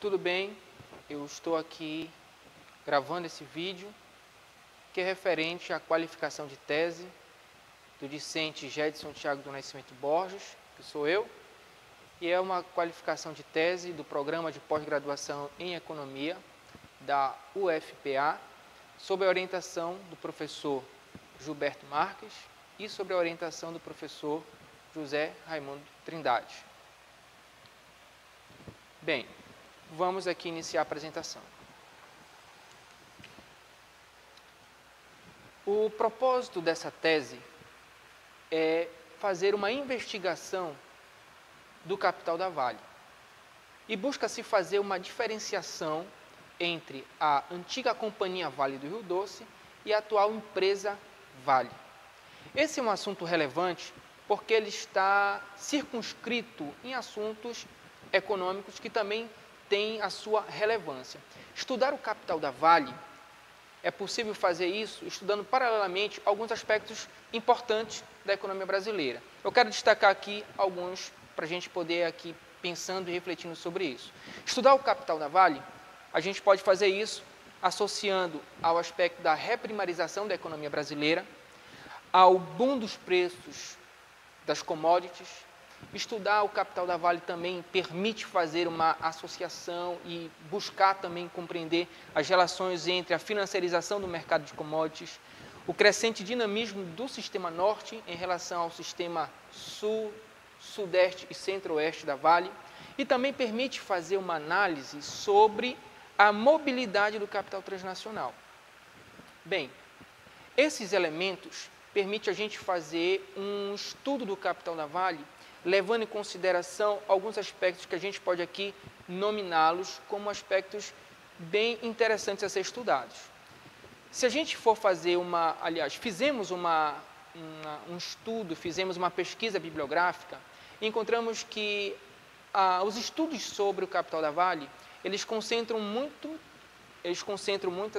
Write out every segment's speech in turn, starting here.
Tudo bem? Eu estou aqui gravando esse vídeo que é referente à qualificação de tese do discente Gedson Thiago do Nascimento Borges, que sou eu, e é uma qualificação de tese do Programa de Pós-Graduação em Economia da UFPA, sob a orientação do professor Gilberto Marques e sob a orientação do professor José Raimundo Trindade. Bem, vamos aqui iniciar a apresentação. O propósito dessa tese é fazer uma investigação do capital da Vale e busca-se fazer uma diferenciação entre a antiga Companhia Vale do Rio Doce e a atual empresa Vale. Esse é um assunto relevante porque ele está circunscrito em assuntos econômicos que também têm a sua relevância. Estudar o capital da Vale, é possível fazer isso estudando paralelamente alguns aspectos importantes da economia brasileira. Eu quero destacar aqui alguns para a gente poder aqui pensando e refletindo sobre isso. Estudar o capital da Vale, a gente pode fazer isso associando ao aspecto da reprimarização da economia brasileira, ao boom dos preços das commodities. Estudar o capital da Vale também permite fazer uma associação e buscar também compreender as relações entre a financiarização do mercado de commodities, o crescente dinamismo do sistema norte em relação ao sistema sul, sudeste e centro-oeste da Vale, e também permite fazer uma análise sobre a mobilidade do capital transnacional. Bem, esses elementos permitem a gente fazer um estudo do capital da Vale, levando em consideração alguns aspectos que a gente pode aqui nominá-los como aspectos bem interessantes a ser estudados. Se a gente for fazer fizemos um estudo, fizemos uma pesquisa bibliográfica, encontramos que os estudos sobre o capital da Vale, eles concentram muitas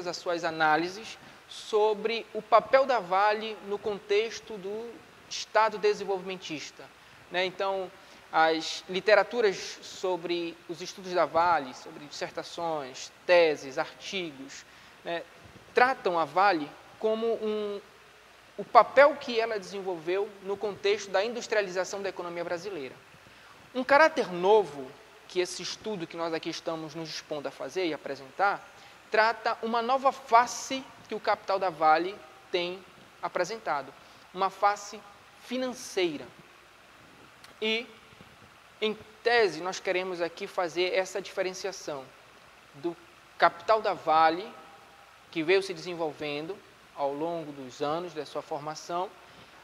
das suas análises sobre o papel da Vale no contexto do Estado desenvolvimentista. Então, as literaturas sobre os estudos da Vale, sobre dissertações, teses, artigos, tratam a Vale como o papel que ela desenvolveu no contexto da industrialização da economia brasileira. Um caráter novo que esse estudo que nós aqui estamos nos dispondo a fazer e apresentar, trata uma nova face que o capital da Vale tem apresentado, uma face financeira. E, em tese, nós queremos aqui fazer essa diferenciação do capital da Vale, que veio se desenvolvendo ao longo dos anos da sua formação,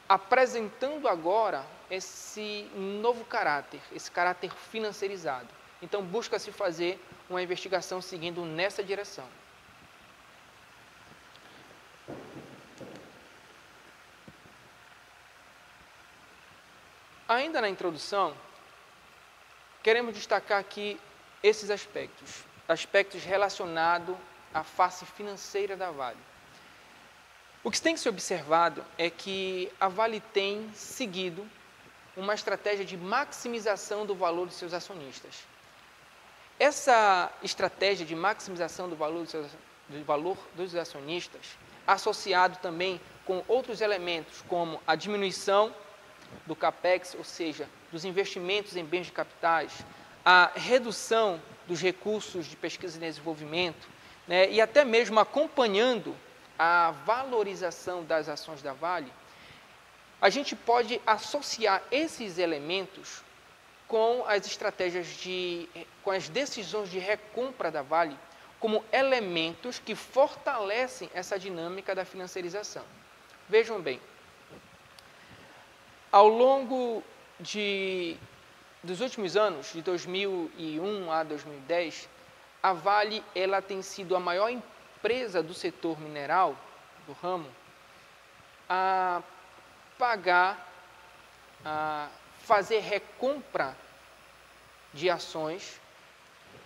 apresentando agora esse novo caráter, esse caráter financeirizado. Então, busca-se fazer uma investigação seguindo nessa direção. Ainda na introdução, queremos destacar aqui esses aspectos relacionados à face financeira da Vale. O que tem que ser observado é que a Vale tem seguido uma estratégia de maximização do valor dos seus acionistas. Essa estratégia de maximização do valor dos acionistas, associado também com outros elementos, como a diminuição do CAPEX, ou seja, dos investimentos em bens de capitais, a redução dos recursos de pesquisa e desenvolvimento, e até mesmo acompanhando a valorização das ações da Vale, a gente pode associar esses elementos com as estratégias com as decisões de recompra da Vale como elementos que fortalecem essa dinâmica da financiarização. Vejam bem, ao longo dos últimos anos, de 2001 a 2010, a Vale tem sido a maior empresa do setor mineral, do ramo, a fazer recompra de ações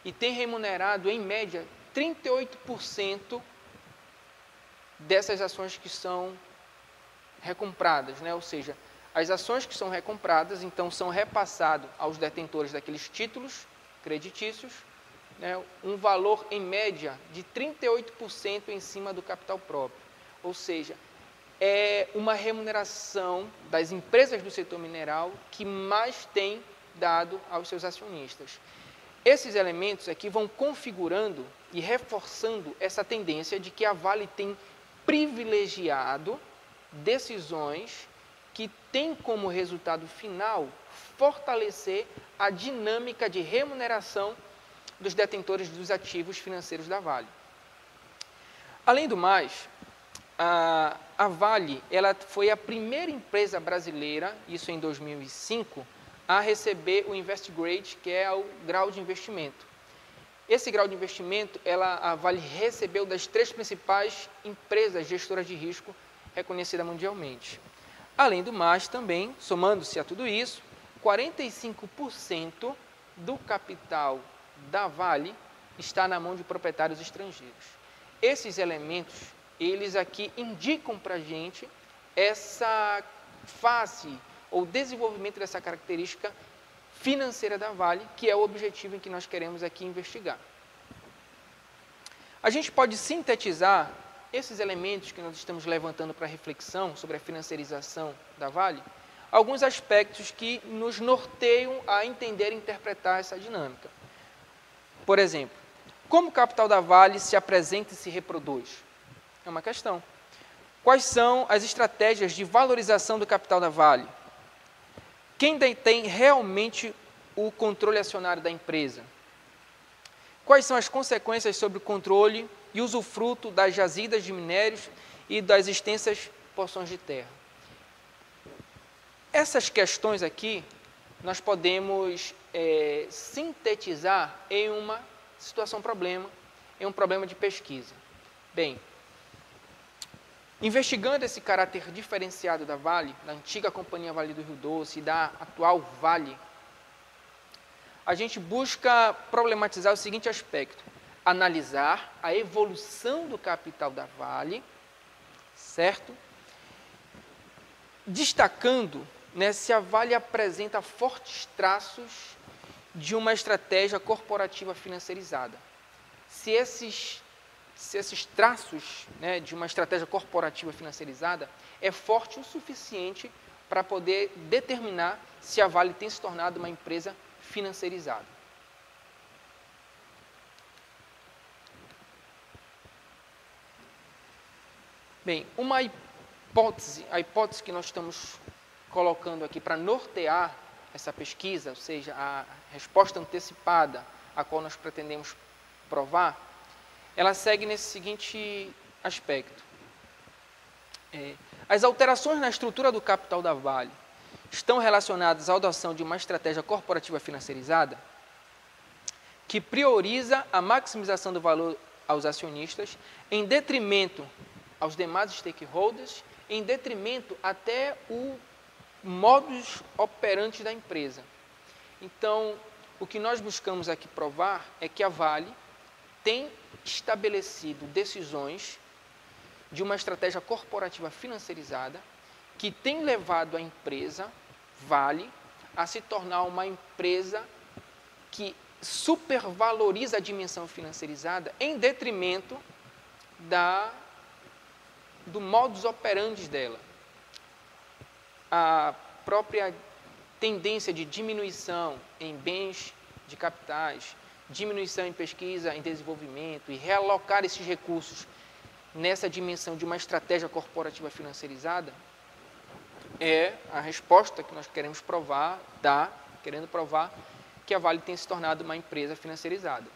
e tem remunerado, em média, 38% dessas ações que são recompradas, ou seja, as ações que são recompradas, então, são repassadas aos detentores daqueles títulos creditícios né, um valor, em média, de 38% em cima do capital próprio. Ou seja, é uma remuneração das empresas do setor mineral que mais tem dado aos seus acionistas. Esses elementos aqui vão configurando e reforçando essa tendência de que a Vale tem privilegiado decisões que têm como resultado final fortalecer a dinâmica de remuneração dos detentores dos ativos financeiros da Vale. Além do mais, a Vale ela foi a primeira empresa brasileira, isso em 2005, a receber o Invest Grade, que é o grau de investimento. Esse grau de investimento, a Vale recebeu das 3 principais empresas gestoras de risco reconhecidas mundialmente. Além do mais, também, somando-se a tudo isso, 45% do capital da Vale está na mão de proprietários estrangeiros. Esses elementos, eles aqui indicam para a gente essa fase ou desenvolvimento dessa característica financeira da Vale, que é o objetivo em que nós queremos aqui investigar. A gente pode sintetizar esses elementos que nós estamos levantando para reflexão sobre a financiarização da Vale, alguns aspectos que nos norteiam a entender e interpretar essa dinâmica. Por exemplo, como o capital da Vale se apresenta e se reproduz? É uma questão. Quais são as estratégias de valorização do capital da Vale? Quem detém realmente o controle acionário da empresa? Quais são as consequências sobre o controle e usufruto das jazidas de minérios e das extensas porções de terra? Essas questões aqui, nós podemos sintetizar em uma situação-problema, em um problema de pesquisa. Bem, investigando esse caráter diferenciado da Vale, da antiga Companhia Vale do Rio Doce e da atual Vale, a gente busca problematizar o seguinte aspecto: analisar a evolução do capital da Vale, certo? Destacando, né, se a Vale apresenta fortes traços de uma estratégia corporativa financiarizada. Se esses traços, né, de uma estratégia corporativa financiarizada é forte o suficiente para poder determinar se a Vale tem se tornado uma empresa financiarizada. Bem, a hipótese que nós estamos colocando aqui para nortear essa pesquisa, ou seja, a resposta antecipada a qual nós pretendemos provar, ela segue nesse seguinte aspecto. As alterações na estrutura do capital da Vale estão relacionadas à adoção de uma estratégia corporativa financiarizada que prioriza a maximização do valor aos acionistas em detrimento aos demais stakeholders, em detrimento até o modus operandi da empresa. Então, o que nós buscamos aqui provar é que a Vale tem estabelecido decisões de uma estratégia corporativa financiarizada que tem levado a empresa Vale a se tornar uma empresa que supervaloriza a dimensão financiarizada em detrimento do modus operandi dela. A própria tendência de diminuição em bens de capitais, diminuição em pesquisa, em desenvolvimento e realocar esses recursos nessa dimensão de uma estratégia corporativa financiarizada é a resposta que nós queremos provar, querendo provar que a Vale tem se tornado uma empresa financiarizada.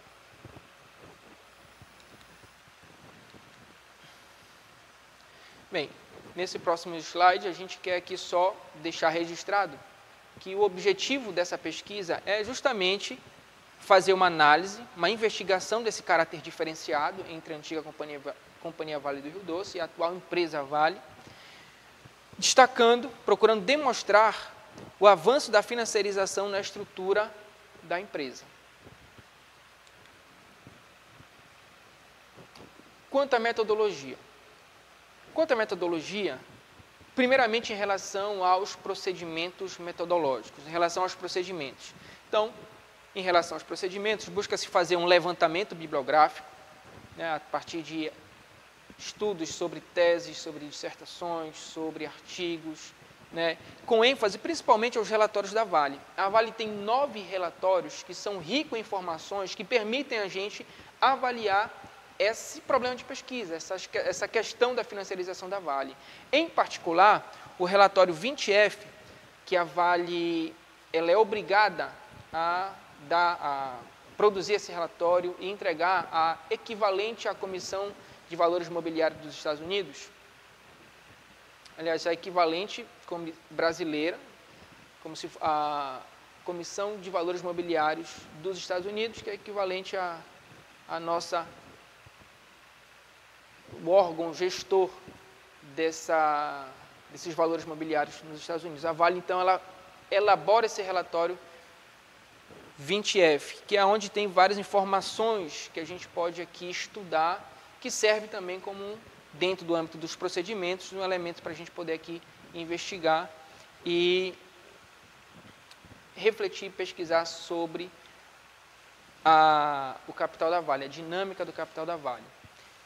Bem, nesse próximo slide a gente quer aqui só deixar registrado que o objetivo dessa pesquisa é justamente fazer uma análise, uma investigação desse caráter diferenciado entre a antiga Companhia Vale do Rio Doce e a atual empresa Vale, procurando demonstrar o avanço da financiarização na estrutura da empresa. Quanto à metodologia. Primeiramente em relação aos procedimentos metodológicos, em relação aos procedimentos. Então, Em relação aos procedimentos, busca-se fazer um levantamento bibliográfico, né, a partir de estudos sobre teses, sobre dissertações, sobre artigos, né, com ênfase principalmente aos relatórios da Vale. A Vale tem 9 relatórios que são ricos em informações que permitem a gente avaliar esse problema de pesquisa, essa questão da financiarização da Vale. Em particular, o relatório 20F, que a Vale ela é obrigada a produzir esse relatório e entregar a equivalente à Comissão de Valores Mobiliários dos Estados Unidos. Aliás, a equivalente brasileira, como se a Comissão de Valores Mobiliários dos Estados Unidos, que é equivalente à nossa, o órgão gestor desses valores mobiliários nos Estados Unidos. A Vale, então, ela elabora esse relatório 20F, que é onde tem várias informações que a gente pode aqui estudar, que serve também como, dentro do âmbito dos procedimentos, um elemento para a gente poder aqui investigar e refletir e pesquisar sobre o capital da Vale, a dinâmica do capital da Vale.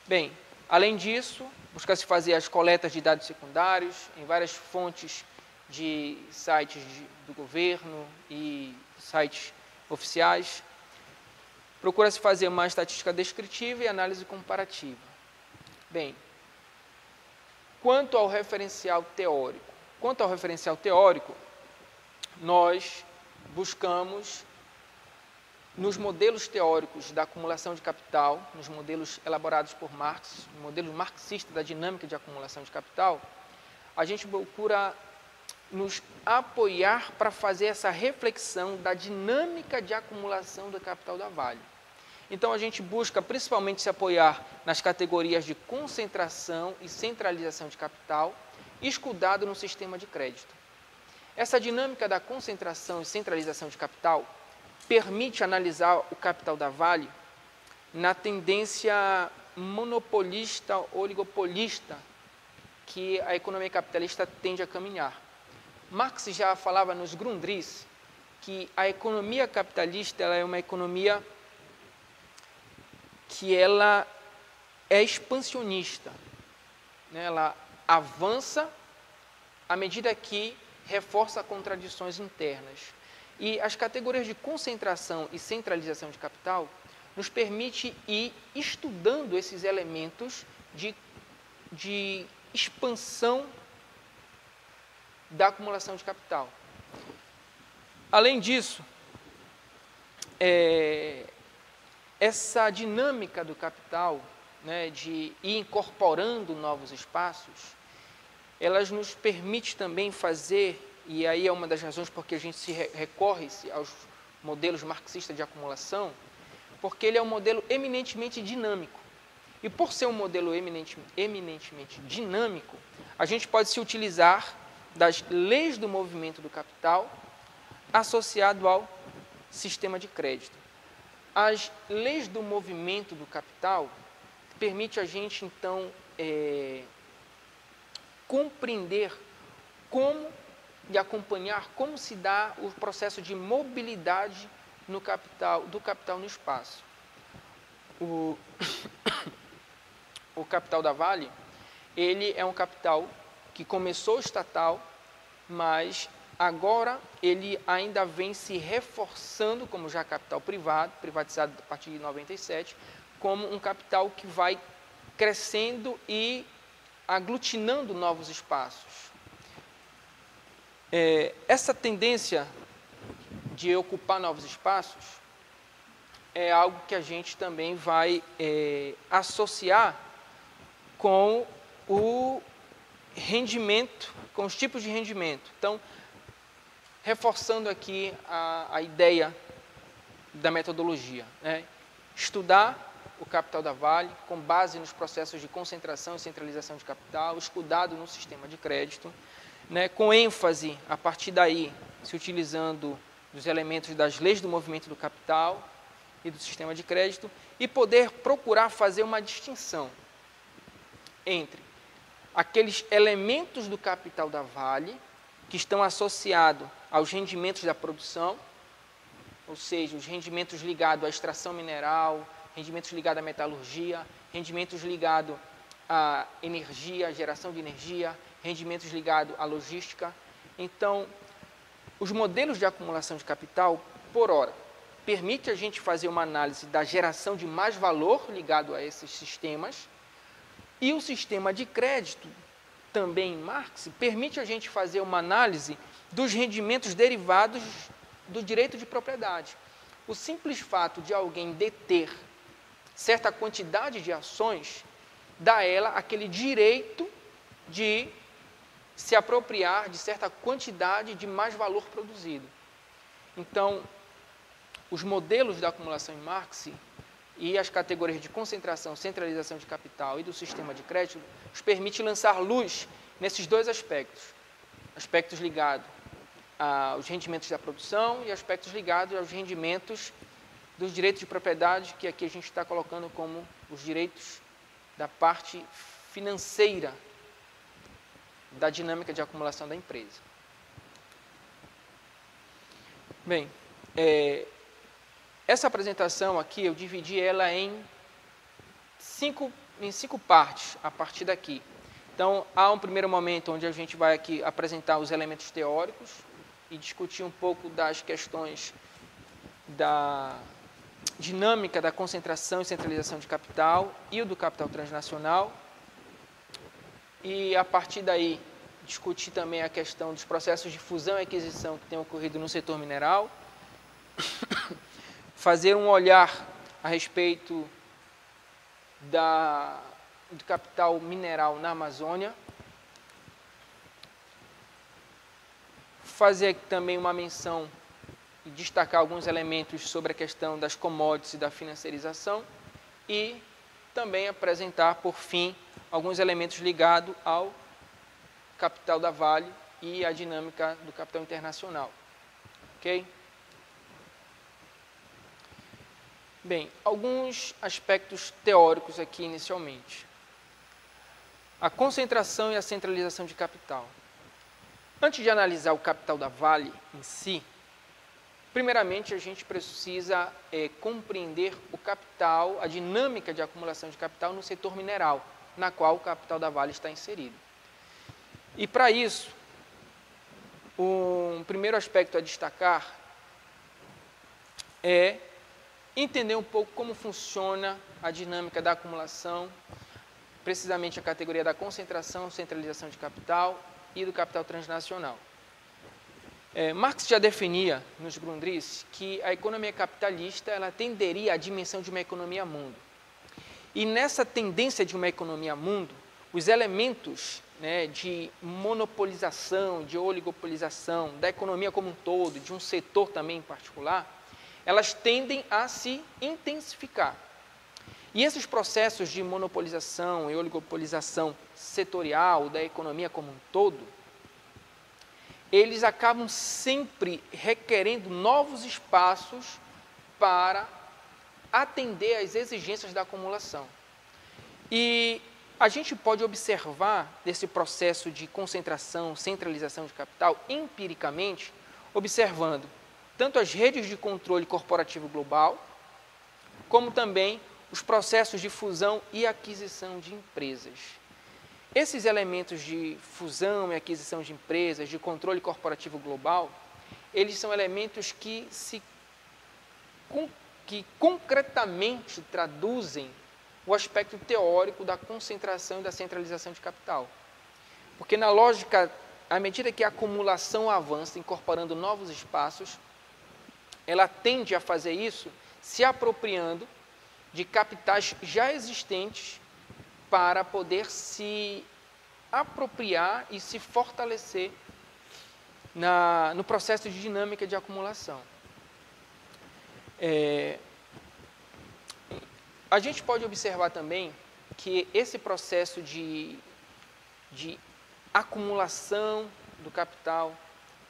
Bem, além disso, busca-se fazer as coletas de dados secundários em várias fontes de sites do governo e sites oficiais. Procura-se fazer uma estatística descritiva e análise comparativa. Bem, quanto ao referencial teórico. Nós buscamos, nos modelos teóricos da acumulação de capital, nos modelos elaborados por Marx, no modelo marxista da dinâmica de acumulação de capital, a gente procura nos apoiar para fazer essa reflexão da dinâmica de acumulação do capital da Vale. Então, a gente busca principalmente se apoiar nas categorias de concentração e centralização de capital, escudado no sistema de crédito. Essa dinâmica da concentração e centralização de capital permite analisar o capital da Vale na tendência monopolista, oligopolista, que a economia capitalista tende a caminhar. Marx já falava nos Grundrisse que a economia capitalista ela é uma economia que ela é expansionista, né? Ela avança à medida que reforça contradições internas. E as categorias de concentração e centralização de capital nos permite ir estudando esses elementos de expansão da acumulação de capital. Além disso, essa dinâmica do capital, né, de ir incorporando novos espaços, elas nos permite também fazer, e aí é uma das razões porque a gente se recorre aos modelos marxistas de acumulação, porque ele é um modelo eminentemente dinâmico. E por ser um modelo eminentemente dinâmico, a gente pode se utilizar das leis do movimento do capital associado ao sistema de crédito. As leis do movimento do capital permitem a gente, então, compreender como e acompanhar como se dá o processo de mobilidade do capital no espaço. O capital da Vale, ele é um capital que começou estatal, mas agora ele ainda vem se reforçando como já capital privado, privatizado a partir de 97, como um capital que vai crescendo e aglutinando novos espaços. Essa tendência de ocupar novos espaços é algo que a gente também vai associar com o rendimento, com os tipos de rendimento. Então, reforçando aqui a ideia da metodologia, né? Estudar o capital da Vale com base nos processos de concentração e centralização de capital, escudado no sistema de crédito, né? Com ênfase, a partir daí, se utilizando dos elementos das leis do movimento do capital e do sistema de crédito, e poder procurar fazer uma distinção entre aqueles elementos do capital da Vale que estão associados aos rendimentos da produção, ou seja, os rendimentos ligados à extração mineral, rendimentos ligados à metalurgia, rendimentos ligados à energia, geração de energia, rendimentos ligados à logística. Então, os modelos de acumulação de capital, por hora, permite a gente fazer uma análise da geração de mais valor ligado a esses sistemas, e o sistema de crédito, também em Marx, permite a gente fazer uma análise dos rendimentos derivados do direito de propriedade. O simples fato de alguém deter certa quantidade de ações dá a ela aquele direito de se apropriar de certa quantidade de mais valor produzido. Então, os modelos da acumulação em Marx e as categorias de concentração, centralização de capital e do sistema de crédito nos permite lançar luz nesses dois aspectos. Aspectos ligados aos rendimentos da produção e aspectos ligados aos rendimentos dos direitos de propriedade, que aqui a gente está colocando como os direitos da parte financeira da dinâmica de acumulação da empresa. Bem, essa apresentação aqui, eu dividi ela em cinco partes, a partir daqui. Então, há um primeiro momento onde a gente vai aqui apresentar os elementos teóricos e discutir um pouco das questões da dinâmica da concentração e centralização de capital e o do capital transnacional. E, a partir daí, discutir também a questão dos processos de fusão e aquisição que têm ocorrido no setor mineral, fazer um olhar a respeito do capital mineral na Amazônia, fazer também uma menção e destacar alguns elementos sobre a questão das commodities e da financiarização e também apresentar, por fim, alguns elementos ligados ao capital da Vale e à dinâmica do capital internacional. Ok? Bem, alguns aspectos teóricos aqui inicialmente. A concentração e a centralização de capital. Antes de analisar o capital da Vale em si, primeiramente a gente precisa compreender o capital, a dinâmica de acumulação de capital no setor mineral, na qual o capital da Vale está inserido. E para isso, um primeiro aspecto a destacar é entender um pouco como funciona a dinâmica da acumulação, precisamente a categoria da concentração, centralização de capital e do capital transnacional. Marx já definia nos Grundrisse que a economia capitalista ela tenderia à dimensão de uma economia mundo. E nessa tendência de uma economia mundo, os elementos de monopolização, de oligopolização, da economia como um todo, de um setor também em particular, elas tendem a se intensificar. E esses processos de monopolização e oligopolização setorial da economia como um todo, eles acabam sempre requerendo novos espaços para atender às exigências da acumulação. E a gente pode observar esse processo de concentração, centralização de capital, empiricamente, observando tanto as redes de controle corporativo global, como também os processos de fusão e aquisição de empresas. Esses elementos de fusão e aquisição de empresas, de controle corporativo global, eles são elementos que concretamente traduzem o aspecto teórico da concentração e da centralização de capital. Porque na lógica, à medida que a acumulação avança, incorporando novos espaços, ela tende a fazer isso se apropriando de capitais já existentes para poder se apropriar e se fortalecer no processo de dinâmica de acumulação. A gente pode observar também que esse processo de acumulação do capital,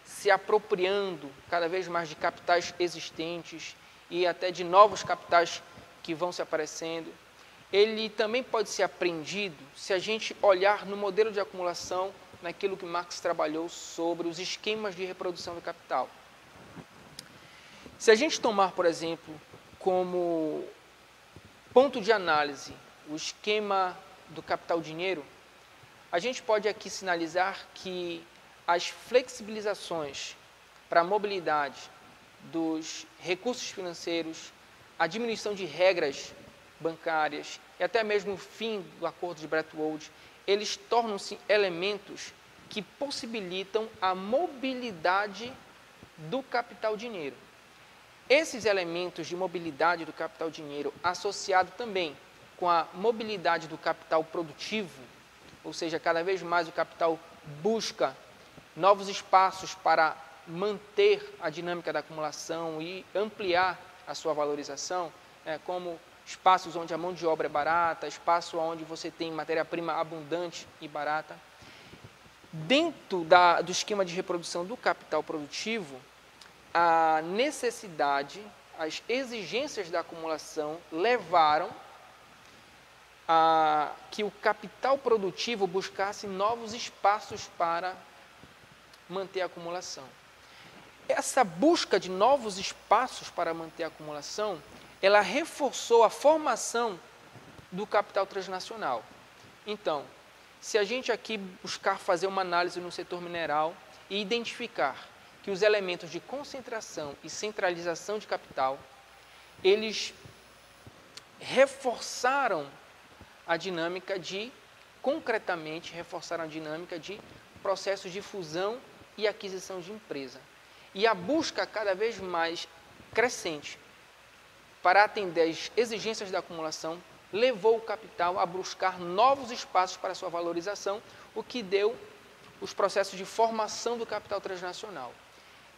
se apropriando cada vez mais de capitais existentes e até de novos capitais que vão se aparecendo, ele também pode ser aprendido se a gente olhar no modelo de acumulação, naquilo que Marx trabalhou sobre os esquemas de reprodução do capital. Se a gente tomar, por exemplo, como ponto de análise o esquema do capital-dinheiro, a gente pode aqui sinalizar que as flexibilizações para a mobilidade dos recursos financeiros, a diminuição de regras bancárias e até mesmo o fim do acordo de Bretton Woods, eles tornam-se elementos que possibilitam a mobilidade do capital-dinheiro. Esses elementos de mobilidade do capital-dinheiro, associado também com a mobilidade do capital produtivo, ou seja, cada vez mais o capital busca novos espaços para manter a dinâmica da acumulação e ampliar a sua valorização, como espaços onde a mão de obra é barata, espaço onde você tem matéria-prima abundante e barata. Dentro do esquema de reprodução do capital produtivo, a necessidade, as exigências da acumulação levaram a que o capital produtivo buscasse novos espaços para manter a acumulação. Essa busca de novos espaços para manter a acumulação, ela reforçou a formação do capital transnacional. Então, se a gente aqui buscar fazer uma análise no setor mineral e identificar que os elementos de concentração e centralização de capital, eles concretamente reforçaram a dinâmica de processos de fusão e aquisição de empresa. E a busca cada vez mais crescente para atender às exigências da acumulação levou o capital a buscar novos espaços para sua valorização, o que deu os processos de formação do capital transnacional.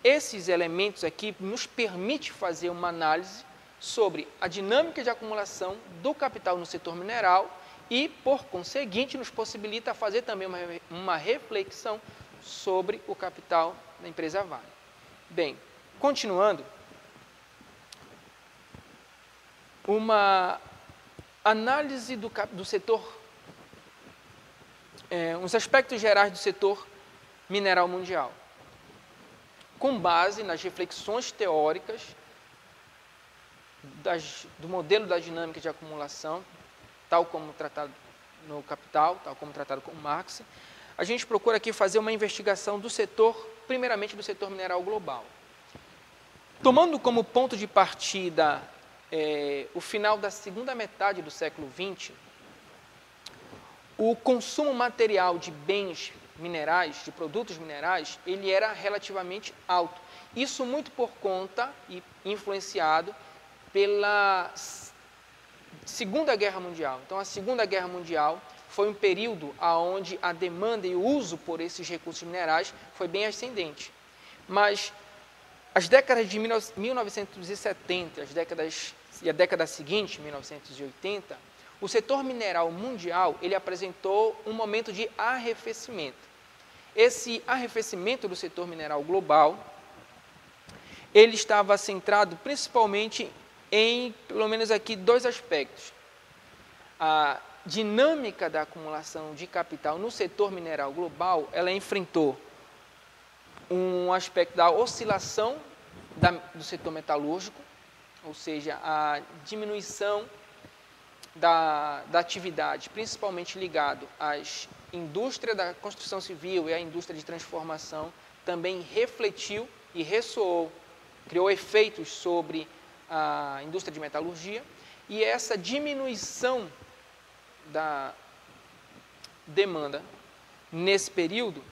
Esses elementos aqui nos permitem fazer uma análise sobre a dinâmica de acumulação do capital no setor mineral e, por conseguinte, nos possibilita fazer também uma reflexão sobre o capital da empresa Vale. Bem, continuando, uma análise do setor, uns aspectos gerais do setor mineral mundial, com base nas reflexões teóricas do modelo da dinâmica de acumulação, tal como tratado no Capital, tal como tratado com Marx, a gente procura aqui fazer uma investigação do setor, primeiramente do setor mineral global. Tomando como ponto de partida o final da segunda metade do século XX, o consumo material de bens minerais, de produtos minerais, ele era relativamente alto. Isso muito por conta e influenciado pela Segunda Guerra Mundial. Então, a Segunda Guerra Mundial foi um período onde a demanda e o uso por esses recursos minerais foi bem ascendente. Mas as décadas de 1970 e a década seguinte, 1980, o setor mineral mundial ele apresentou um momento de arrefecimento. Esse arrefecimento do setor mineral global, ele estava centrado principalmente em, pelo menos aqui, dois aspectos. A dinâmica da acumulação de capital no setor mineral global, ela enfrentou um aspecto da oscilação do setor metalúrgico, ou seja, a diminuição da atividade, principalmente ligado às indústrias da construção civil e à indústria de transformação, também refletiu e ressoou, criou efeitos sobre a indústria de metalurgia, e essa diminuição da demanda nesse período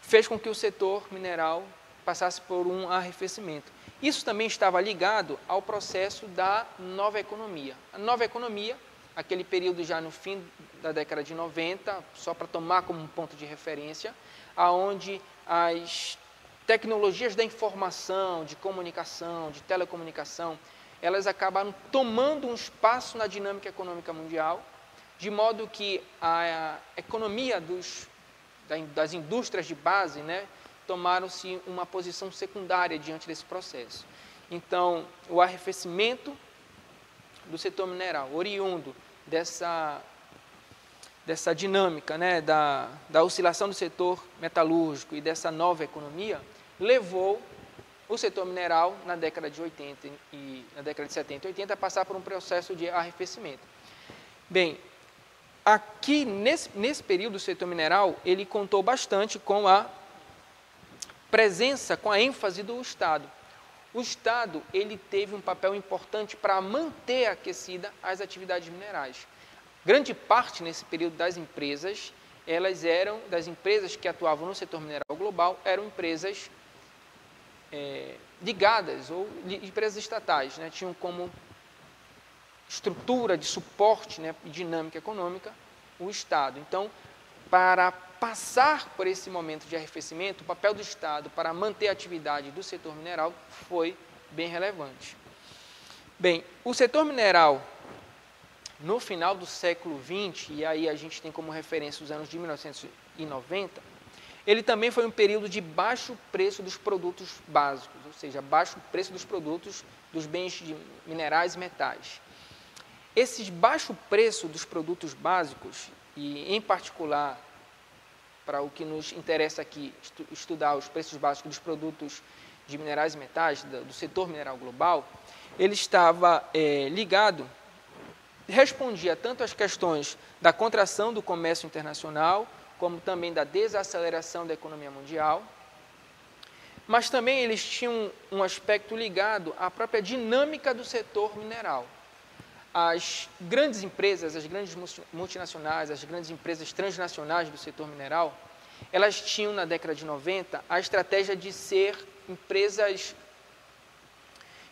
fez com que o setor mineral passasse por um arrefecimento. Isso também estava ligado ao processo da nova economia. A nova economia, aquele período já no fim da década de 90, só para tomar como um ponto de referência, aonde as tecnologias da informação, de comunicação, de telecomunicação, elas acabaram tomando um espaço na dinâmica econômica mundial, de modo que a economia das indústrias de base, tomaram-se uma posição secundária diante desse processo. Então, o arrefecimento do setor mineral, oriundo dessa dinâmica, da oscilação do setor metalúrgico e dessa nova economia, levou o setor mineral, na década de 80 e na década de 70 e 80, passar por um processo de arrefecimento. Bem, aqui nesse período, o setor mineral, ele contou bastante com a presença, com a ênfase do Estado. O Estado, ele teve um papel importante para manter aquecida as atividades minerais. Grande parte, nesse período, das empresas que atuavam no setor mineral global, eram empresas ligadas, ou empresas estatais, né? Tinham como estrutura de suporte, né, e dinâmica econômica o Estado. Então, para passar por esse momento de arrefecimento, o papel do Estado para manter a atividade do setor mineral foi bem relevante. Bem, o setor mineral, no final do século XX, e aí a gente tem como referência os anos de 1990, ele também foi um período de baixo preço dos produtos básicos, ou seja, baixo preço dos produtos dos bens de minerais e metais. Esse baixo preço dos produtos básicos, e em particular, para o que nos interessa aqui, estudar os preços básicos dos produtos de minerais e metais, do setor mineral global, ele estava respondia tanto às questões da contração do comércio internacional, como também da desaceleração da economia mundial, mas também eles tinham um aspecto ligado à própria dinâmica do setor mineral. As grandes empresas, as grandes multinacionais, as grandes empresas transnacionais do setor mineral, elas tinham, na década de 90, a estratégia de ser empresas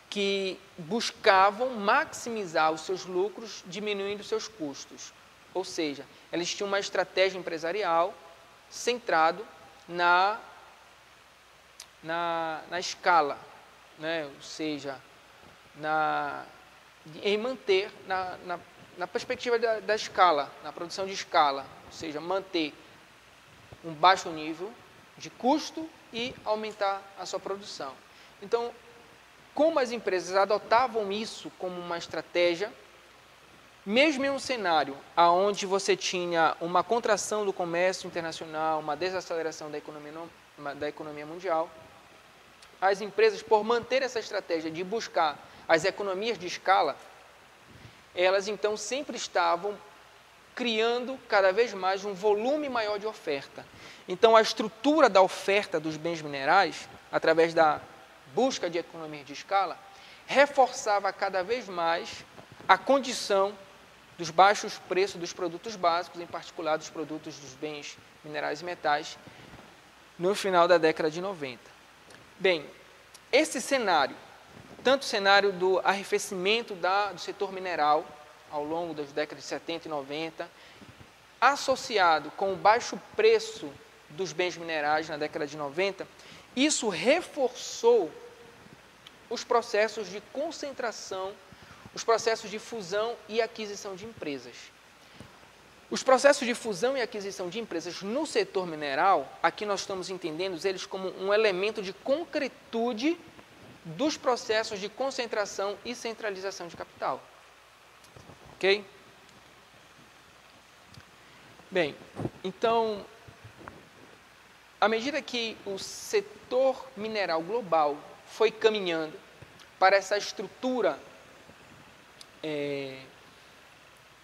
que buscavam maximizar os seus lucros, diminuindo os seus custos. Ou seja, eles tinham uma estratégia empresarial centrado na escala, né? Ou seja, em manter na perspectiva da escala, na produção de escala, ou seja, manter um baixo nível de custo e aumentar a sua produção. Então, como as empresas adotavam isso como uma estratégia, mesmo em um cenário onde você tinha uma contração do comércio internacional, uma desaceleração da economia mundial, as empresas, por manter essa estratégia de buscar as economias de escala, elas então sempre estavam criando cada vez mais um volume maior de oferta. Então, a estrutura da oferta dos bens minerais, através da busca de economias de escala, reforçava cada vez mais a condição dos baixos preços dos produtos básicos, em particular dos produtos dos bens minerais e metais, no final da década de 90. Bem, esse cenário, tanto o cenário do arrefecimento do setor mineral ao longo das décadas de 70 e 90, associado com o baixo preço dos bens minerais na década de 90, isso reforçou os processos de concentração, os processos de fusão e aquisição de empresas. Os processos de fusão e aquisição de empresas no setor mineral, aqui nós estamos entendendo eles como um elemento de concretude dos processos de concentração e centralização de capital. Ok? Bem, então, à medida que o setor mineral global foi caminhando para essa estrutura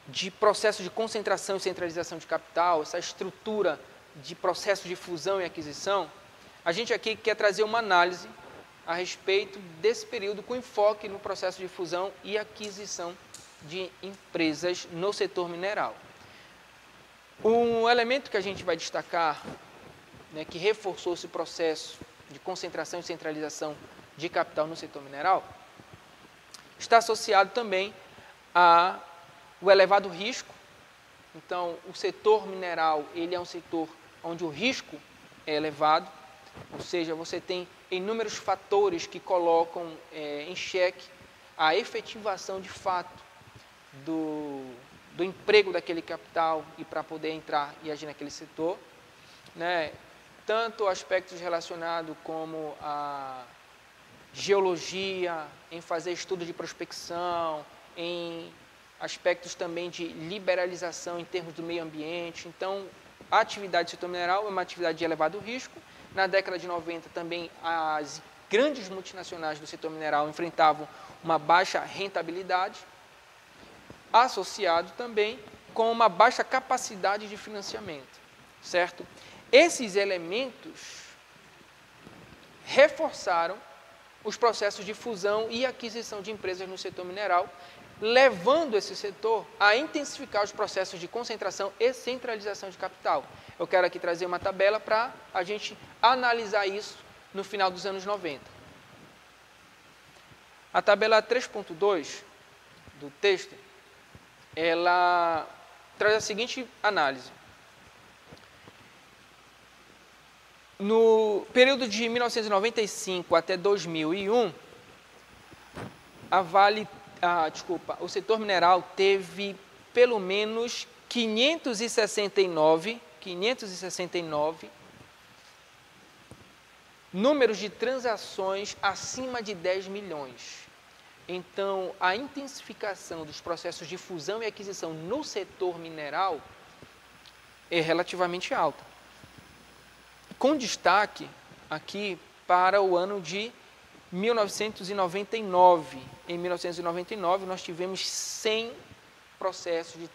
de processo de concentração e centralização de capital, essa estrutura de processo de fusão e aquisição, a gente aqui quer trazer uma análise a respeito desse período com enfoque no processo de fusão e aquisição de empresas no setor mineral. Um elemento que a gente vai destacar, né, que reforçou esse processo de concentração e centralização de capital no setor mineral, está associado também ao elevado risco. Então, o setor mineral, ele é um setor onde o risco é elevado, ou seja, você tem inúmeros fatores que colocam em xeque a efetivação de fato do emprego daquele capital e para poder entrar e agir naquele setor, né? Tanto aspectos relacionados como a geologia, em fazer estudo de prospecção, em aspectos também de liberalização em termos do meio ambiente. Então, a atividade do setor mineral é uma atividade de elevado risco. Na década de 90 também as grandes multinacionais do setor mineral enfrentavam uma baixa rentabilidade, associado também com uma baixa capacidade de financiamento, certo? Esses elementos reforçaram os processos de fusão e aquisição de empresas no setor mineral, levando esse setor a intensificar os processos de concentração e centralização de capital. Eu quero aqui trazer uma tabela para a gente analisar isso no final dos anos 90. A tabela 3.2 do texto, ela traz a seguinte análise. No período de 1995 até 2001, o setor mineral teve pelo menos 569 números de transações acima de 10 milhões. Então, a intensificação dos processos de fusão e aquisição no setor mineral é relativamente alta. Com destaque aqui para o ano de 1999. Em 1999, nós tivemos 100 processos de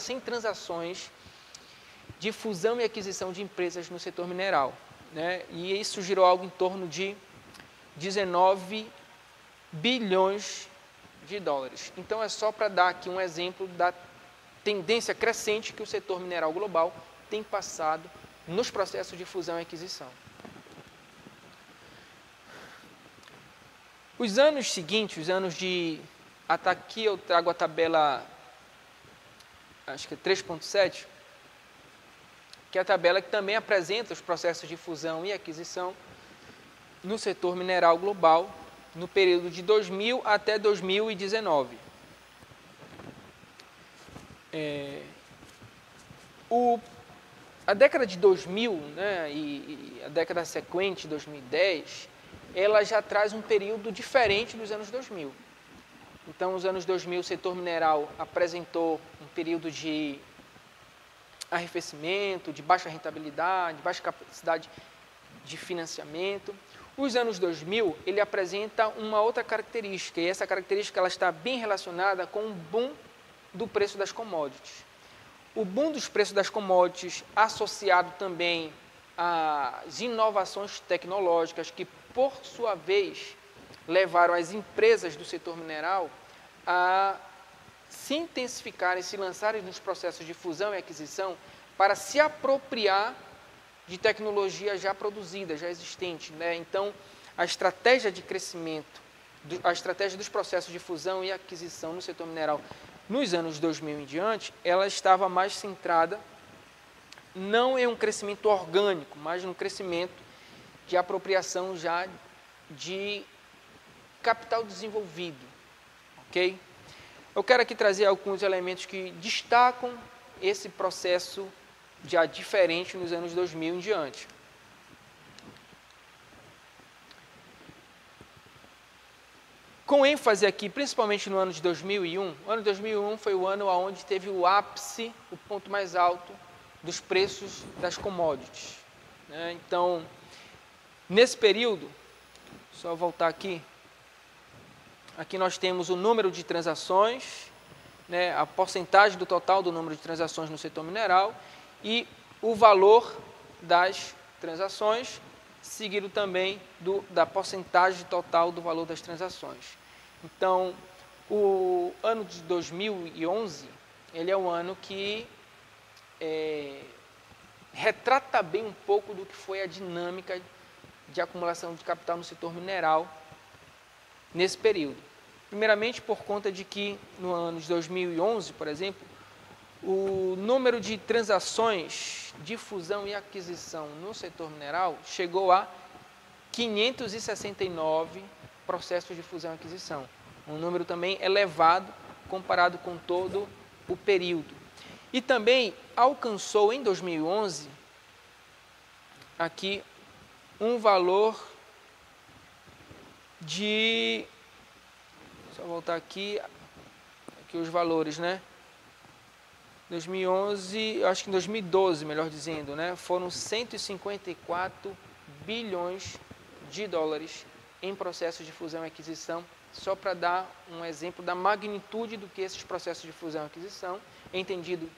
100 transações de fusão e aquisição de empresas no setor mineral, né? E isso girou algo em torno de 19 bilhões de dólares. Então, é só para dar aqui um exemplo da tendência crescente que o setor mineral global tem passado nos processos de fusão e aquisição. Os anos seguintes, os anos de... Até aqui eu trago a tabela, acho que é 3.7, que é a tabela que também apresenta os processos de fusão e aquisição no setor mineral global, no período de 2000 até 2019. A década de 2000, né, e a década sequente, 2010, ela já traz um período diferente dos anos 2000. Então, nos anos 2000, o setor mineral apresentou um período de arrefecimento, de baixa rentabilidade, baixa capacidade de financiamento. Os anos 2000, ele apresenta uma outra característica, e essa característica ela está bem relacionada com o boom do preço das commodities. O boom dos preços das commodities, associado também às inovações tecnológicas, que, por sua vez, levaram as empresas do setor mineral a se intensificarem, se lançarem nos processos de fusão e aquisição para se apropriar de tecnologia já produzida, já existente, né? Então, a estratégia de crescimento, a estratégia dos processos de fusão e aquisição no setor mineral nos anos 2000 em diante, ela estava mais centrada não em um crescimento orgânico, mas no crescimento de apropriação já de capital desenvolvido, ok? Eu quero aqui trazer alguns elementos que destacam esse processo já diferente nos anos 2000 em diante. Com ênfase aqui, principalmente no ano de 2001, o ano de 2001 foi o ano onde teve o ápice, o ponto mais alto dos preços das commodities, né? Então, nesse período, só voltar aqui nós temos o número de transações, né, a porcentagem do total do número de transações no setor mineral e o valor das transações, seguido também da porcentagem total do valor das transações. Então, o ano de 2011, ele é um ano que retrata bem um pouco do que foi a dinâmica de acumulação de capital no setor mineral nesse período. Primeiramente, por conta de que, no ano de 2011, por exemplo, o número de transações de fusão e aquisição no setor mineral chegou a 569 processos de fusão e aquisição. Um número também elevado comparado com todo o período. E também alcançou em 2011 aqui um valor de... Só voltar aqui os valores, né? 2011, acho que em 2012, melhor dizendo, né? Foram 154 bilhões de dólares em processos de fusão e aquisição, só para dar um exemplo da magnitude do que esses processos de fusão e aquisição, entendido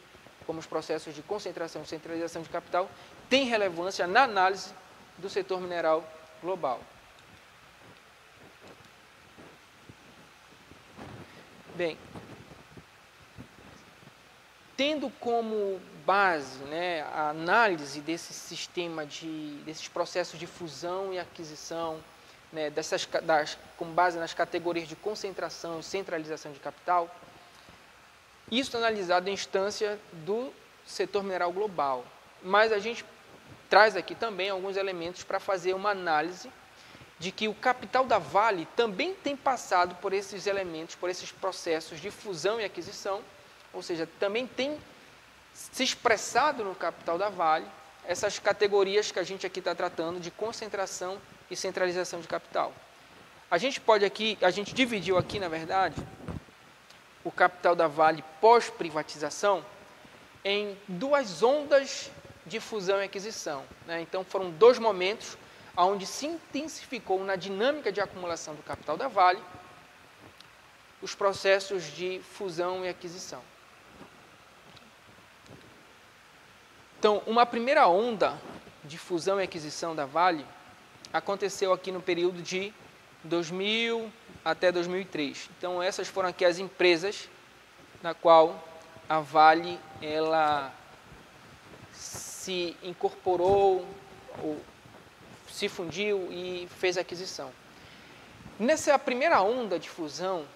como os processos de concentração e centralização de capital, têm relevância na análise do setor mineral global. Bem, tendo como base, né, a análise desse sistema desses processos de fusão e aquisição, né, com base nas categorias de concentração e centralização de capital, isso analisado em instância do setor mineral global. Mas a gente traz aqui também alguns elementos para fazer uma análise de que o capital da Vale também tem passado por esses elementos, por esses processos de fusão e aquisição, ou seja, também tem se expressado no capital da Vale essas categorias que a gente aqui está tratando de concentração e centralização de capital. A gente dividiu aqui, na verdade, o capital da Vale pós-privatização em duas ondas de fusão e aquisição, né? Então, foram dois momentos onde se intensificou na dinâmica de acumulação do capital da Vale os processos de fusão e aquisição. Então, uma primeira onda de fusão e aquisição da Vale aconteceu aqui no período de 2000 até 2003. Então, essas foram aqui as empresas na qual a Vale ela se incorporou, ou se fundiu e fez a aquisição. Nessa primeira onda de fusão,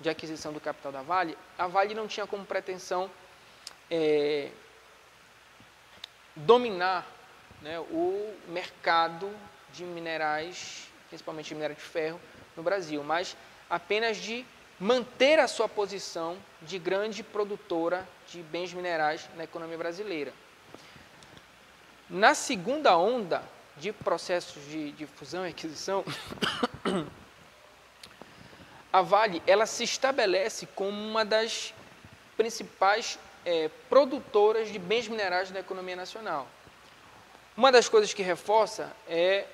de aquisição do capital da Vale, a Vale não tinha como pretensão dominar, né, o mercado de minerais, principalmente minério de ferro, no Brasil, mas apenas de manter a sua posição de grande produtora de bens minerais na economia brasileira. Na segunda onda de processos de fusão e aquisição, a Vale ela se estabelece como uma das principais produtoras de bens minerais da economia nacional. Uma das coisas que reforça é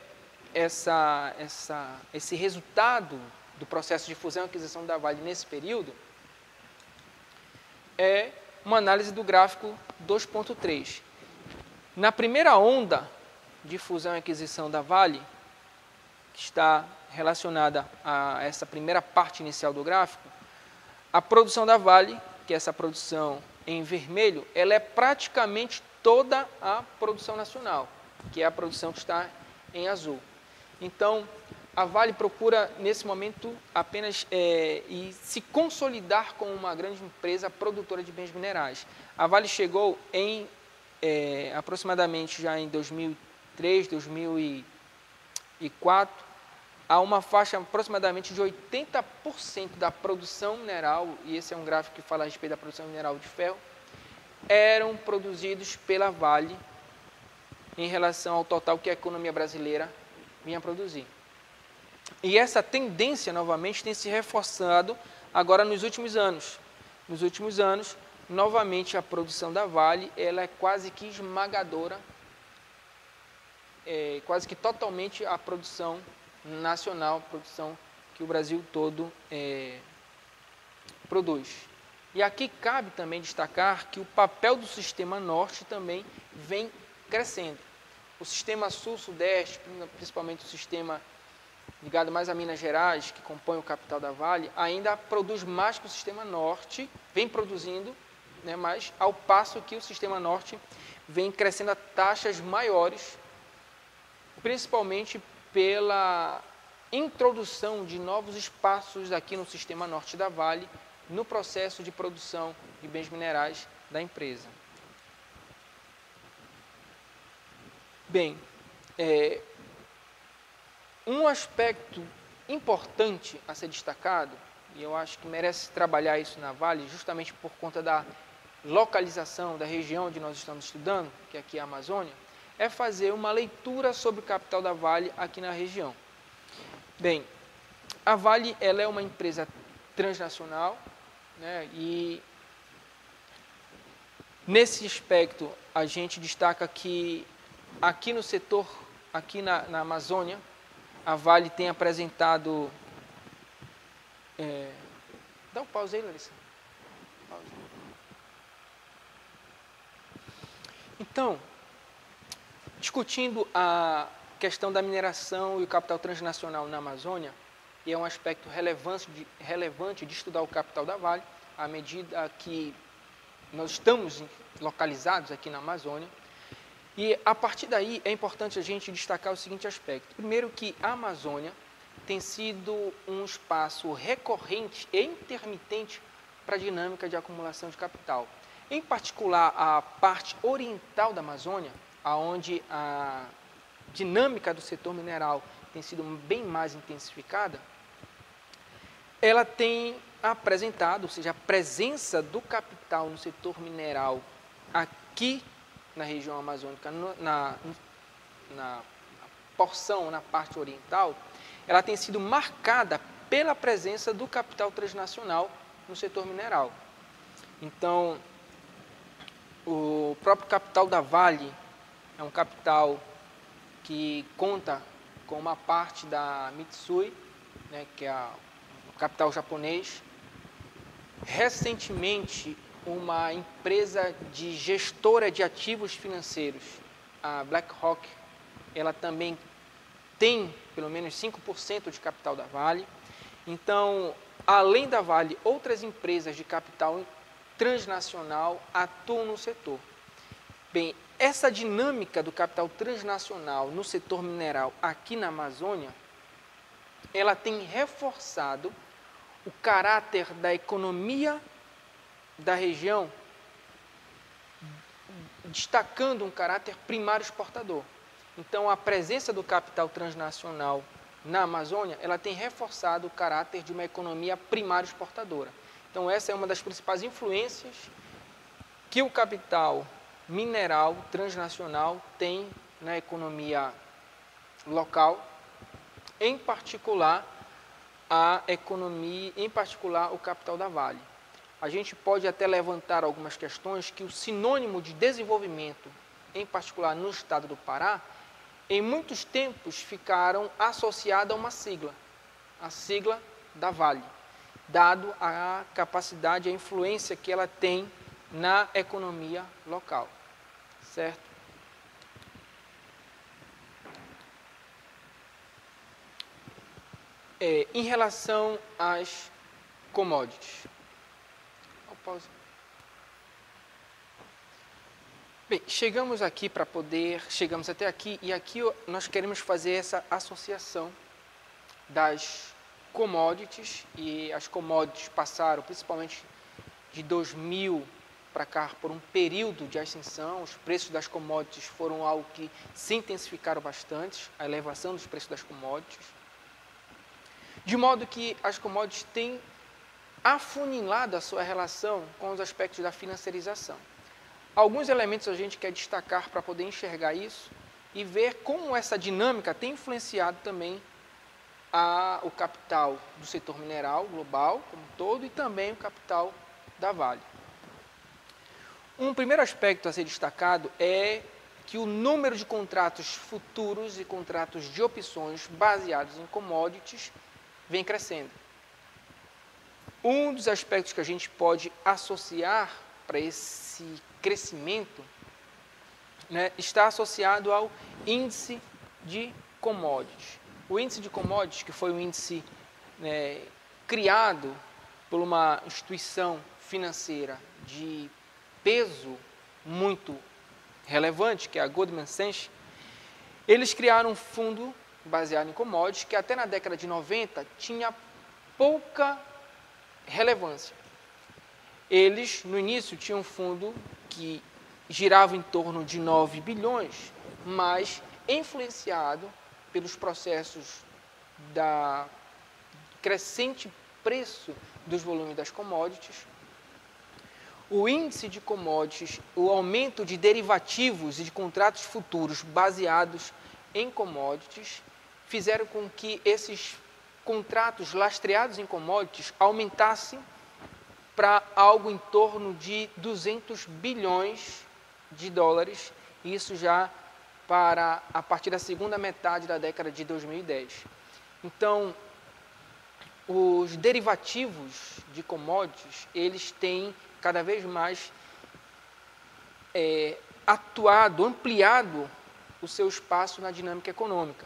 esse resultado do processo de fusão e aquisição da Vale nesse período é uma análise do gráfico 2.3. Na primeira onda de fusão e aquisição da Vale, que está relacionada a essa primeira parte inicial do gráfico, a produção da Vale, que é essa produção em vermelho, ela é praticamente toda a produção nacional, que é a produção que está em azul. Então, a Vale procura, nesse momento, apenas se consolidar como uma grande empresa produtora de bens minerais. A Vale chegou em aproximadamente já em 2003, 2004, a uma faixa aproximadamente de 80% da produção mineral, e esse é um gráfico que fala a respeito da produção mineral de ferro, eram produzidos pela Vale em relação ao total que a economia brasileira vinha produzir. E essa tendência, novamente, tem se reforçado agora nos últimos anos. Nos últimos anos, novamente, a produção da Vale ela é quase que esmagadora, quase que totalmente a produção nacional, produção que o Brasil todo produz. E aqui cabe também destacar que o papel do Sistema Norte também vem crescendo. O Sistema Sul-Sudeste, principalmente o sistema ligado mais a Minas Gerais, que compõe o capital da Vale, ainda produz mais que o Sistema Norte, vem produzindo, né, mas ao passo que o Sistema Norte vem crescendo a taxas maiores, principalmente pela introdução de novos espaços aqui no Sistema Norte da Vale, no processo de produção de bens minerais da empresa. Bem, um aspecto importante a ser destacado, e eu acho que merece trabalhar isso na Vale, justamente por conta da localização da região onde nós estamos estudando, que aqui é a Amazônia, é fazer uma leitura sobre o capital da Vale aqui na região. Bem, a Vale ela é uma empresa transnacional, né, e nesse aspecto a gente destaca que aqui no setor, aqui na Amazônia, a Vale tem apresentado... Dá um pause aí, Larissa. Pause. Então, discutindo a questão da mineração e o capital transnacional na Amazônia, e é um aspecto relevante de estudar o capital da Vale, à medida que nós estamos localizados aqui na Amazônia. E, a partir daí, é importante a gente destacar o seguinte aspecto. Primeiro, que a Amazônia tem sido um espaço recorrente e intermitente para a dinâmica de acumulação de capital. Em particular, a parte oriental da Amazônia, onde a dinâmica do setor mineral tem sido bem mais intensificada, ela tem apresentado, ou seja, a presença do capital no setor mineral aqui na região amazônica, na porção, na parte oriental, ela tem sido marcada pela presença do capital transnacional no setor mineral. Então, o próprio capital da Vale é um capital que conta com uma parte da Mitsui, né, que é o capital japonês. Recentemente, uma empresa de gestora de ativos financeiros, a BlackRock, ela também tem pelo menos 5% de capital da Vale. Então, além da Vale, outras empresas de capital transnacional atuam no setor. Bem, essa dinâmica do capital transnacional no setor mineral aqui na Amazônia, ela tem reforçado o caráter da economia da região, destacando um caráter primário exportador. Então, a presença do capital transnacional na Amazônia, ela tem reforçado o caráter de uma economia primária exportadora. Então, essa é uma das principais influências que o capital mineral transnacional tem na economia local, em particular o capital da Vale. A gente pode até levantar algumas questões que o sinônimo de desenvolvimento, em particular no estado do Pará, em muitos tempos ficaram associados a uma sigla, a sigla da Vale, dado a capacidade, a influência que ela tem na economia local, certo? Em relação às commodities. Pausa. Bem, chegamos até aqui, e aqui nós queremos fazer essa associação das commodities, e as commodities passaram, principalmente de 2000 para cá, por um período de ascensão. Os preços das commodities foram algo que se intensificaram bastante, a elevação dos preços das commodities, de modo que as commodities têm afunilado a sua relação com os aspectos da financiarização. Alguns elementos a gente quer destacar para poder enxergar isso e ver como essa dinâmica tem influenciado também o capital do setor mineral global como um todo e também o capital da Vale. Um primeiro aspecto a ser destacado é que o número de contratos futuros e contratos de opções baseados em commodities vem crescendo. Um dos aspectos que a gente pode associar para esse crescimento, né, está associado ao índice de commodities. O índice de commodities, que foi um índice criado por uma instituição financeira de peso muito relevante, que é a Goldman Sachs, eles criaram um fundo baseado em commodities que até na década de 90 tinha pouca relevância. Eles, no início, tinham um fundo que girava em torno de 9 bilhões, mas influenciado pelos processos da crescente preço dos volumes das commodities, o índice de commodities, o aumento de derivativos e de contratos futuros baseados em commodities, fizeram com que esses contratos lastreados em commodities aumentassem para algo em torno de 200 bilhões de dólares, isso já para a partir da segunda metade da década de 2010. Então, os derivativos de commodities, eles têm cada vez mais atuado, ampliado o seu espaço na dinâmica econômica.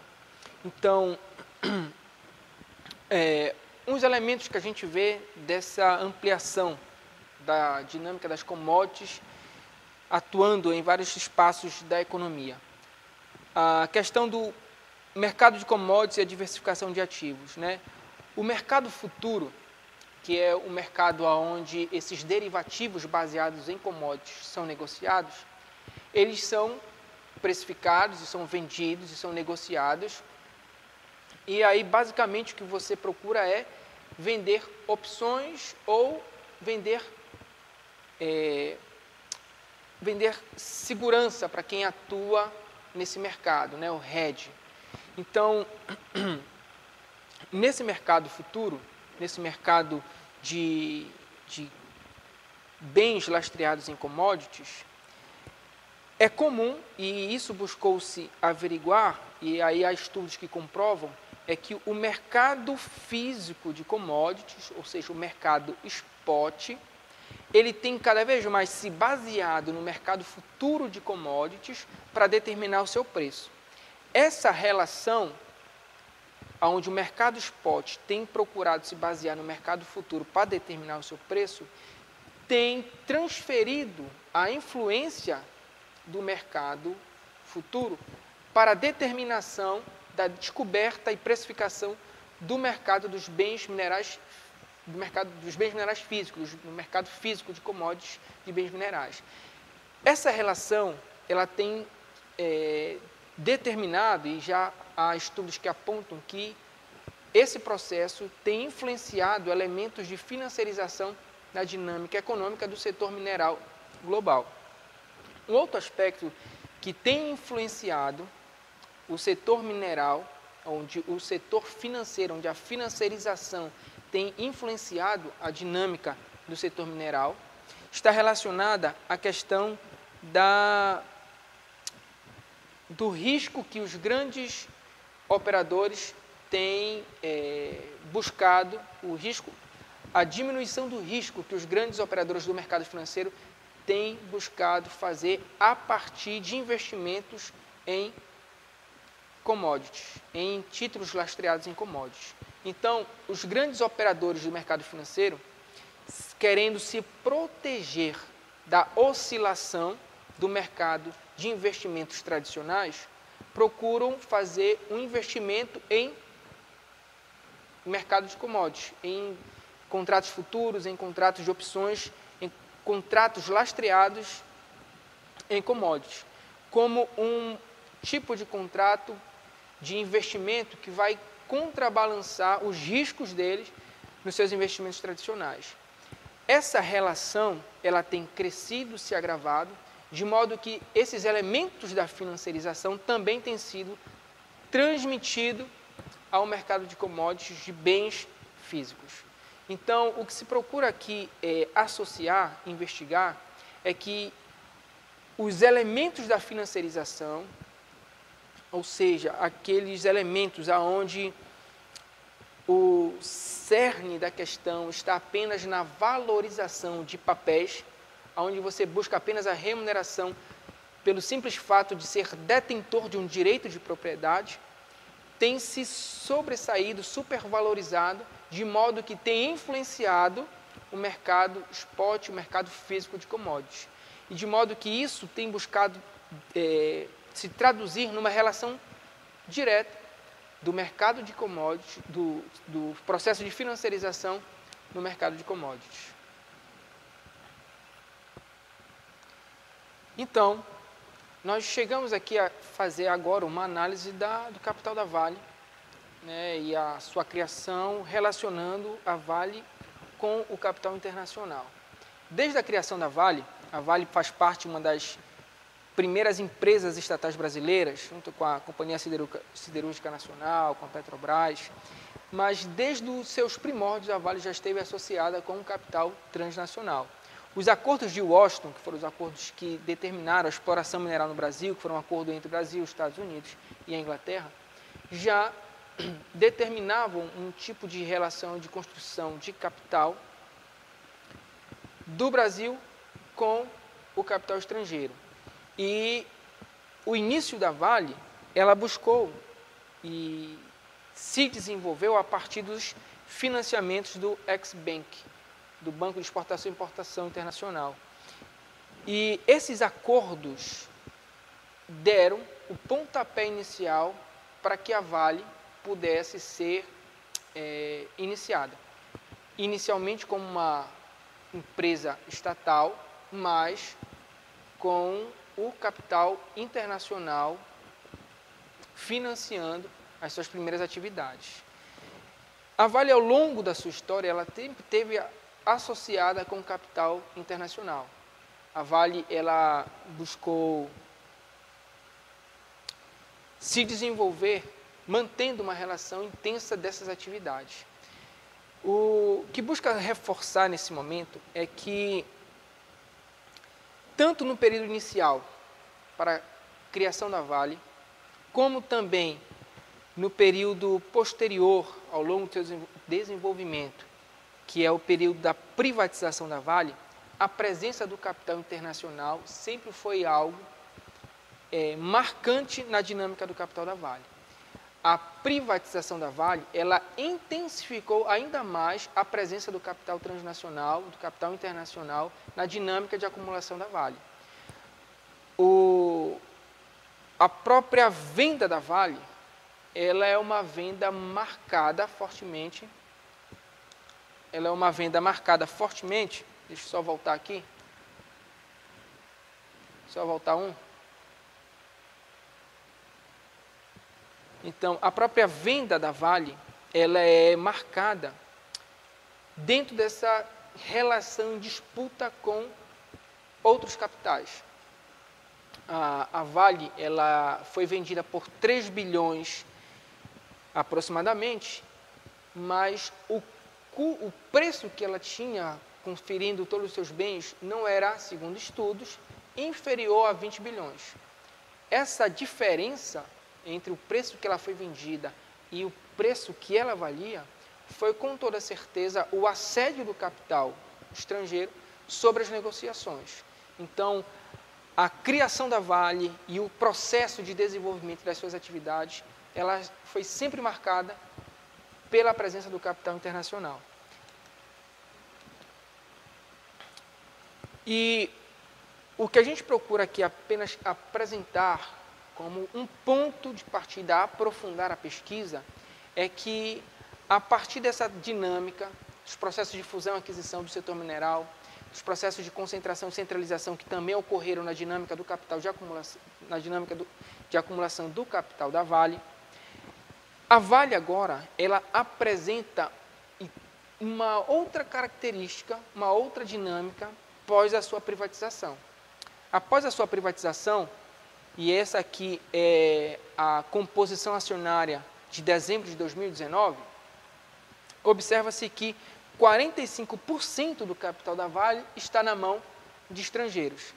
Então, uns elementos que a gente vê dessa ampliação da dinâmica das commodities atuando em vários espaços da economia. A questão do mercado de commodities e a diversificação de ativos, né? O mercado futuro, que é o mercado onde esses derivativos baseados em commodities são negociados, eles são precificados e são vendidos e são negociados. E aí, basicamente, o que você procura é vender opções ou vender segurança para quem atua nesse mercado, né, o hedge. Então, nesse mercado futuro, nesse mercado de bens lastreados em commodities, é comum, e isso buscou-se averiguar, e aí há estudos que comprovam, é que o mercado físico de commodities, ou seja, o mercado spot, ele tem cada vez mais se baseado no mercado futuro de commodities para determinar o seu preço. Essa relação, onde o mercado spot tem procurado se basear no mercado futuro para determinar o seu preço, tem transferido a influência do mercado futuro para a determinação da descoberta e precificação do mercado dos bens minerais, do mercado dos bens minerais físicos, do mercado físico de commodities de bens minerais. Essa relação, ela tem determinado, e já há estudos que apontam que esse processo tem influenciado elementos de financiarização na dinâmica econômica do setor mineral global. Um outro aspecto que tem influenciado o setor mineral, onde o setor financeiro, onde a financiarização tem influenciado a dinâmica do setor mineral, está relacionada à questão do risco que os grandes operadores têm buscado, a diminuição do risco que os grandes operadores do mercado financeiro têm buscado fazer a partir de investimentos em commodities, em títulos lastreados em commodities. Então, os grandes operadores do mercado financeiro, querendo se proteger da oscilação do mercado de investimentos tradicionais, procuram fazer um investimento em mercado de commodities, em contratos futuros, em contratos de opções, em contratos lastreados em commodities, como um tipo de contrato de investimento que vai contrabalançar os riscos deles nos seus investimentos tradicionais. Essa relação, ela tem crescido, se agravado, de modo que esses elementos da financiarização também têm sido transmitidos ao mercado de commodities de bens físicos. Então, o que se procura aqui associar, investigar, é que os elementos da financiarização, ou seja, aqueles elementos aonde o cerne da questão está apenas na valorização de papéis, onde você busca apenas a remuneração pelo simples fato de ser detentor de um direito de propriedade, tem se sobressaído, supervalorizado, de modo que tem influenciado o mercado spot, o mercado físico de commodities. E de modo que isso tem buscado se traduzir numa relação direta do mercado de commodities, do processo de financiarização no mercado de commodities. Então, nós chegamos aqui a fazer agora uma análise do capital da Vale, né, e a sua criação relacionando a Vale com o capital internacional. Desde a criação da Vale, a Vale faz parte de uma das primeiras empresas estatais brasileiras, junto com a Companhia Siderúrgica Nacional, com a Petrobras, mas desde os seus primórdios a Vale já esteve associada com o capital transnacional. Os acordos de Washington, que foram os acordos que determinaram a exploração mineral no Brasil, que foram um acordo entre o Brasil, os Estados Unidos e a Inglaterra, já determinavam um tipo de relação de construção de capital do Brasil com o capital estrangeiro. E o início da Vale, ela buscou e se desenvolveu a partir dos financiamentos do Ex-Bank, do Banco de Exportação e Importação Internacional. E esses acordos deram o pontapé inicial para que a Vale pudesse ser iniciada. Inicialmente como uma empresa estatal, mas com o capital internacional financiando as suas primeiras atividades. A Vale, ao longo da sua história, ela teve associada com o capital internacional. A Vale, ela buscou se desenvolver mantendo uma relação intensa dessas atividades. O que busca reforçar nesse momento é que, tanto no período inicial, para a criação da Vale, como também no período posterior, ao longo do seu desenvolvimento, que é o período da privatização da Vale, a presença do capital internacional sempre foi algo marcante na dinâmica do capital da Vale. A privatização da Vale, ela intensificou ainda mais a presença do capital transnacional, do capital internacional, na dinâmica de acumulação da Vale. A própria venda da Vale, ela é uma venda marcada fortemente. Deixa eu só voltar aqui. Só voltar um. Então, a própria venda da Vale, ela é marcada dentro dessa relação em disputa com outros capitais. A Vale, ela foi vendida por 3 bilhões aproximadamente, mas o preço que ela tinha, conferindo todos os seus bens, não era, segundo estudos, inferior a 20 bilhões. Essa diferença entre o preço que ela foi vendida e o preço que ela valia foi, com toda certeza, o assédio do capital estrangeiro sobre as negociações. Então, a criação da Vale e o processo de desenvolvimento das suas atividades, ela foi sempre marcada pela presença do capital internacional. E o que a gente procura aqui apenas apresentar como um ponto de partida a aprofundar a pesquisa é que, a partir dessa dinâmica, dos processos de fusão e aquisição do setor mineral, dos processos de concentração e centralização que também ocorreram na dinâmica do capital de acumulação, de acumulação do capital da Vale, a Vale agora, ela apresenta uma outra característica, uma outra dinâmica após a sua privatização. Após a sua privatização, e essa aqui é a composição acionária de dezembro de 2019, observa-se que 45% do capital da Vale está na mão de estrangeiros.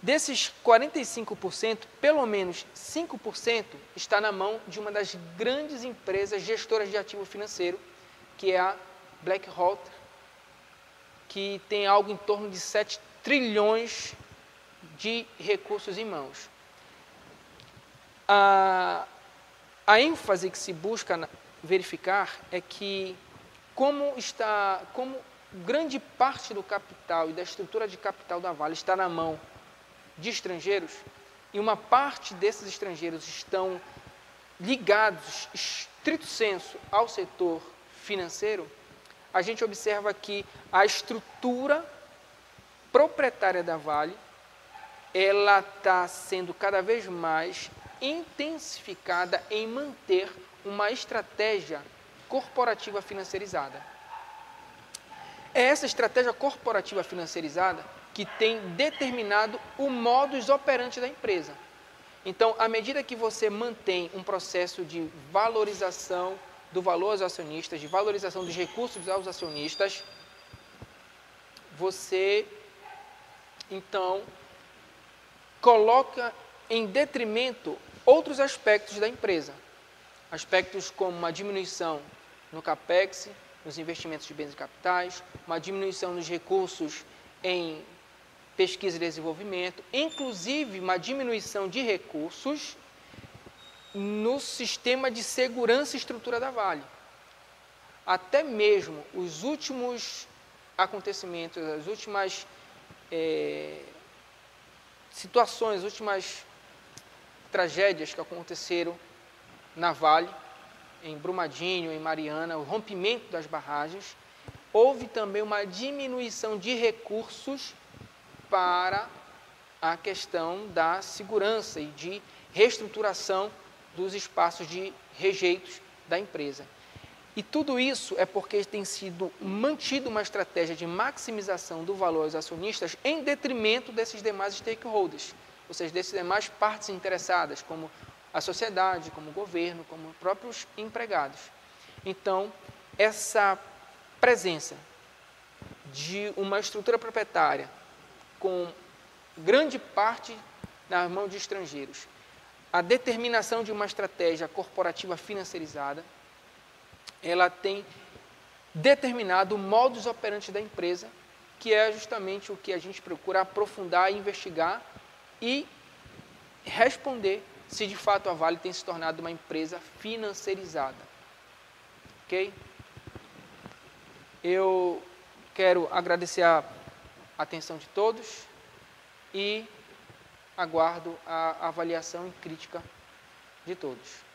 Desses 45%, pelo menos 5% está na mão de uma das grandes empresas gestoras de ativo financeiro, que é a BlackRock, que tem algo em torno de 7 trilhões de recursos em mãos. A ênfase que se busca verificar é que, como grande parte do capital e da estrutura de capital da Vale está na mão de estrangeiros, e uma parte desses estrangeiros estão ligados, estrito sensu, ao setor financeiro, a gente observa que a estrutura proprietária da Vale, ela está sendo cada vez mais intensificada em manter uma estratégia corporativa financeirizada. É essa estratégia corporativa financeirizada que tem determinado o modus operandi da empresa. Então, à medida que você mantém um processo de valorização do valor aos acionistas, de valorização dos recursos aos acionistas, você, então, coloca em detrimento outros aspectos da empresa. Aspectos como uma diminuição no CAPEX, nos investimentos de bens e capitais, uma diminuição nos recursos em pesquisa e desenvolvimento, inclusive uma diminuição de recursos no sistema de segurança e estrutura da Vale. Até mesmo os últimos acontecimentos, as últimas situações, as últimas tragédias que aconteceram na Vale, em Brumadinho, em Mariana, o rompimento das barragens, houve também uma diminuição de recursos para a questão da segurança e de reestruturação dos espaços de rejeitos da empresa. E tudo isso é porque tem sido mantida uma estratégia de maximização do valor aos acionistas em detrimento desses demais stakeholders, ou seja, dessas demais partes interessadas, como a sociedade, como o governo, como os próprios empregados. Então, essa presença de uma estrutura proprietária com grande parte nas mãos de estrangeiros, a determinação de uma estratégia corporativa financiarizada, ela tem determinado o modus operandi da empresa, que é justamente o que a gente procura aprofundar, investigar e responder se de fato a Vale tem se tornado uma empresa financiarizada. Ok? Eu quero agradecer a atenção de todos e aguardo a avaliação e crítica de todos.